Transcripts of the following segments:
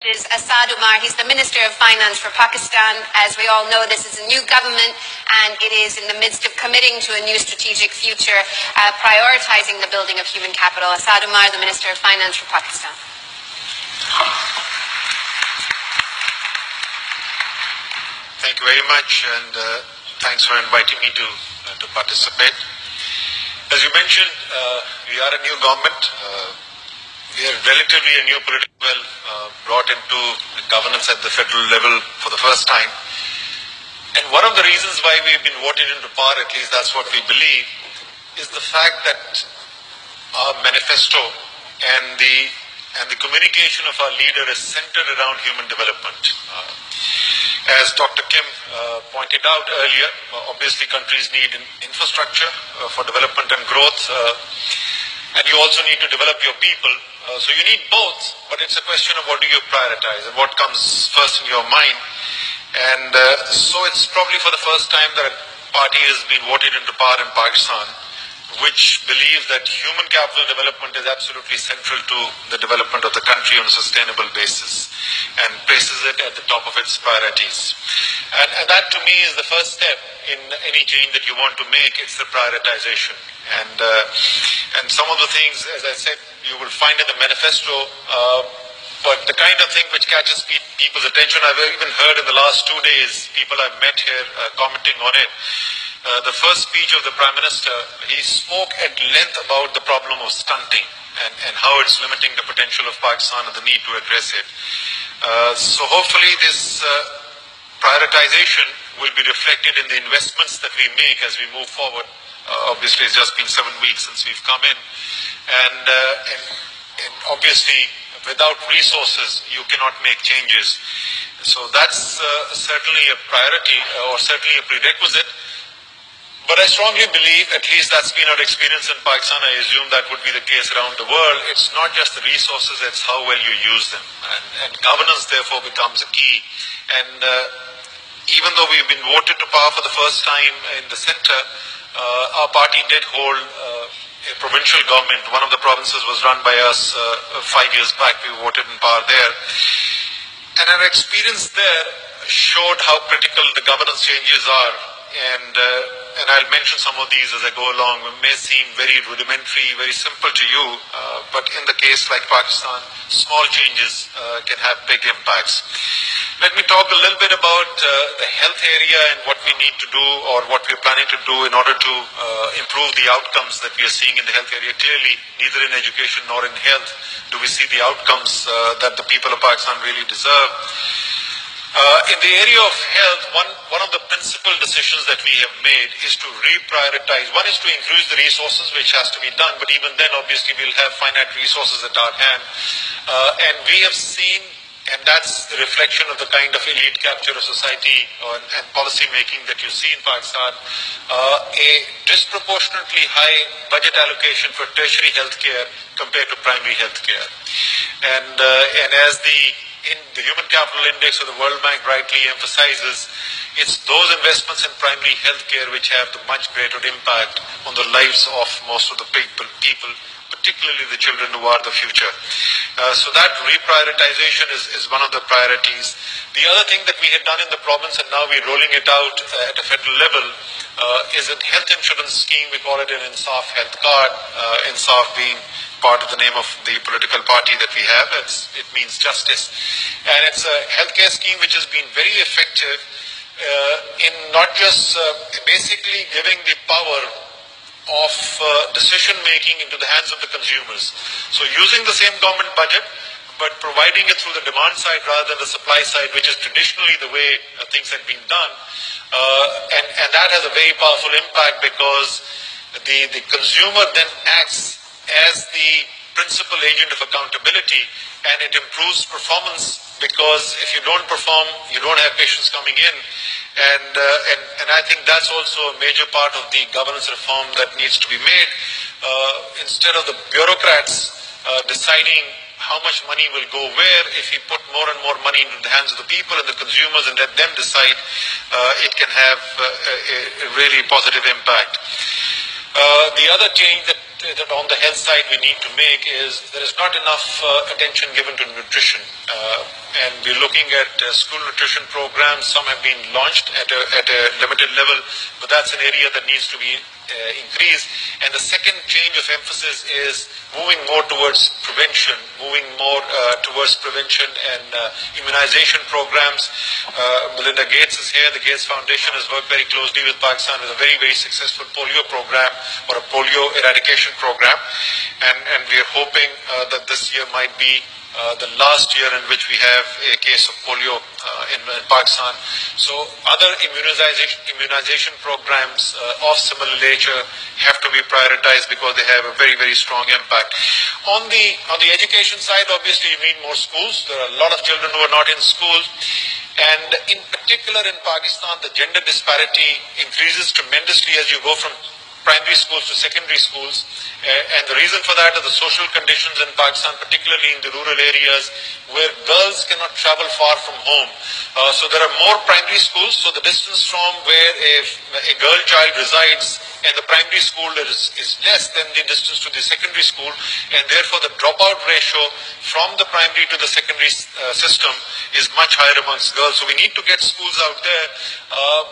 Is Asad Umar. He's the Minister of Finance for Pakistan. As we all know, this is a new government and it is in the midst of committing to a new strategic future, prioritizing the building of human capital. Asad Umar, the Minister of Finance for Pakistan. Thank you very much, and thanks for inviting me to participate. As you mentioned, we are a new government. We are relatively a new political brought into governance at the federal level for the first time. And one of the reasons why we've been voted into power, at least that's what we believe, is the fact that our manifesto and the communication of our leader is centered around human development. As Dr. Kim pointed out earlier, obviously countries need infrastructure for development and growth, and you also need to develop your people. So you need both, but it's a question of what do you prioritize and what comes first in your mind. And so it's probably for the first time that a party has been voted into power in Pakistan, which believes that human capital development is absolutely central to the development of the country on a sustainable basis and places it at the top of its priorities. And that to me is the first step in any change that you want to make. It's the prioritization. And some of the things, as I said, you will find in the manifesto, but the kind of thing which catches people's attention, I've even heard in the last 2 days, people I've met here commenting on it. The first speech of the Prime Minister, he spoke at length about the problem of stunting and how it's limiting the potential of Pakistan and the need to address it. So hopefully this prioritization will be reflected in the investments that we make as we move forward. Obviously, it's just been 7 weeks since we've come in. And obviously, without resources, you cannot make changes. So that's certainly a priority or certainly a prerequisite. But I strongly believe, at least that's been our experience in Pakistan, I assume that would be the case around the world, it's not just the resources, it's how well you use them. And governance therefore becomes a key. And even though we've been voted to power for the first time in the center, our party did hold a provincial government. One of the provinces was run by us 5 years back. We voted in power there. And our experience there showed how critical the governance changes are. And I'll mention some of these as I go along. It may seem very rudimentary, very simple to you, but in the case like Pakistan, small changes can have big impacts. Let me talk a little bit about the health area and what we need to do or what we're planning to do in order to improve the outcomes that we are seeing in the health area. Clearly, neither in education nor in health do we see the outcomes that the people of Pakistan really deserve. In the area of health, one of the principal decisions that we have made is to reprioritize. One is to increase the resources, which has to be done, but even then, obviously, we'll have finite resources at our hand. And we have seen, and that's the reflection of the kind of elite capture of society and policy making that you see in Pakistan, a disproportionately high budget allocation for tertiary healthcare compared to primary healthcare. And as in the Human Capital Index of the World Bank rightly emphasizes, it's those investments in primary healthcare which have the much greater impact on the lives of most of the people, particularly the children who are the future. So that reprioritization is one of the priorities. The other thing that we had done in the province, and now we're rolling it out at a federal level, is a health insurance scheme. We call it an Insaf health card, Insaf being part of the name of the political party that we have. It means justice. And it's a healthcare scheme which has been very effective in not just basically giving the power of decision making into the hands of the consumers. So using the same government budget, but providing it through the demand side rather than the supply side, which is traditionally the way things have been done. And that has a very powerful impact because the consumer then acts as the principal agent of accountability, and it improves performance because if you don't perform, you don't have patients coming in. And I think that's also a major part of the governance reform that needs to be made. Instead of the bureaucrats deciding how much money will go where, if we put more and more money into the hands of the people and the consumers and let them decide, it can have a really positive impact. The other change that on the health side we need to make is there is not enough attention given to nutrition. and we're looking at school nutrition programs. Some have been launched at a limited level, but that's an area that needs to be increased. And the second change of emphasis is moving more towards prevention, and immunization programs. Melinda Gates is here. The Gates Foundation has worked very closely with Pakistan with a very, very successful polio program, or a polio eradication program. And we are hoping that this year might be the last year in which we have a case of polio in Pakistan. So other immunization programs of similar nature have to be prioritized because they have a very, very strong impact. On the education side, obviously you need more schools. There are a lot of children who are not in school. And in particular in Pakistan, the gender disparity increases tremendously as you go from primary schools to secondary schools. And the reason for that are the social conditions in Pakistan, particularly in the rural areas where girls cannot travel far from home. So there are more primary schools, so the distance from where a girl child resides and the primary school is less than the distance to the secondary school, and therefore the dropout ratio from the primary to the secondary system is much higher amongst girls. So we need to get schools out there,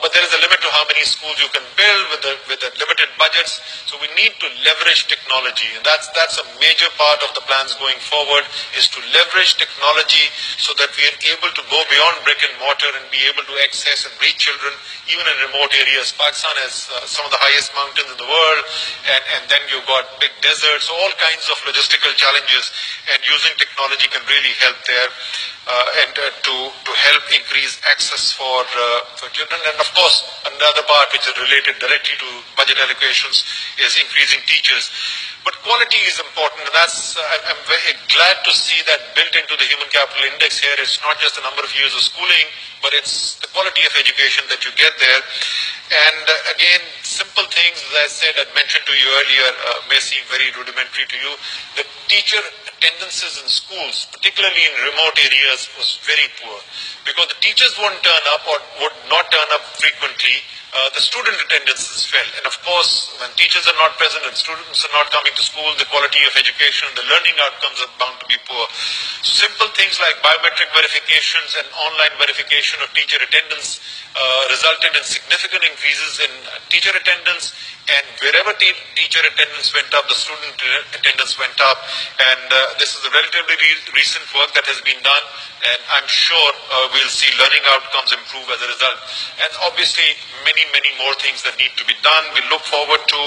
but there is a limit to how many schools you can build with the limited budgets. So we need to leverage technology, and that's a major part of the plans going forward, is to leverage technology so that we are able to go beyond brick and mortar and be able to access and reach children even in remote areas. Pakistan has some of the highest mountains in the world, and then you've got big deserts, all kinds of logistical challenges, and using technology can really help there, and to help increase access for children. And of course, another part which is related directly to budget allocations is increasing teachers. But quality is important, and that's I'm very glad to see that built into the Human Capital Index here. It's not just the number of years of schooling, but it's the quality of education that you get there. And again, simple things, as I said, I mentioned to you earlier, may seem very rudimentary to you. The teacher attendances in schools, particularly in remote areas, was very poor because the teachers wouldn't turn up or would not turn up frequently. The student attendances fell. And of course, when teachers are not present and students are not coming to school, the quality of education, the learning outcomes are bound to be poor. So simple things like biometric verifications and online verification of teacher attendance resulted in significant increases in teacher attendance, and wherever teacher attendance went up, the student attendance went up. And this is a relatively recent work that has been done, and I'm sure we'll see learning outcomes improve as a result. And obviously, many more things that need to be done. We look forward to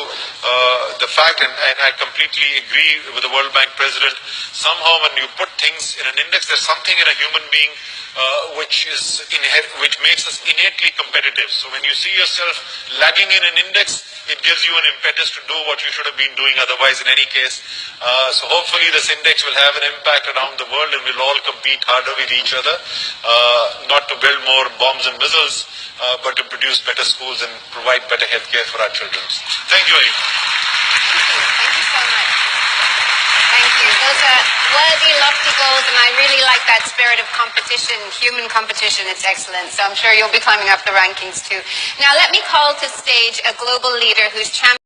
the fact, and I completely agree with the World Bank president, somehow when you put things in an index, there's something in a human being which makes us innately competitive. So when you see yourself lagging in an index, it gives you an impetus to do what you should have been doing otherwise in any case. So hopefully this index will have an impact around the world, and we'll all compete harder with each other, not to build more bombs and missiles, but to produce better schools and provide better healthcare for our children. Thank you, Aid. Thank you so much. Thank you. Those are worthy, lofty goals, and I really like that spirit of competition, human competition. It's excellent. So I'm sure you'll be climbing up the rankings too. Now let me call to stage a global leader who's championed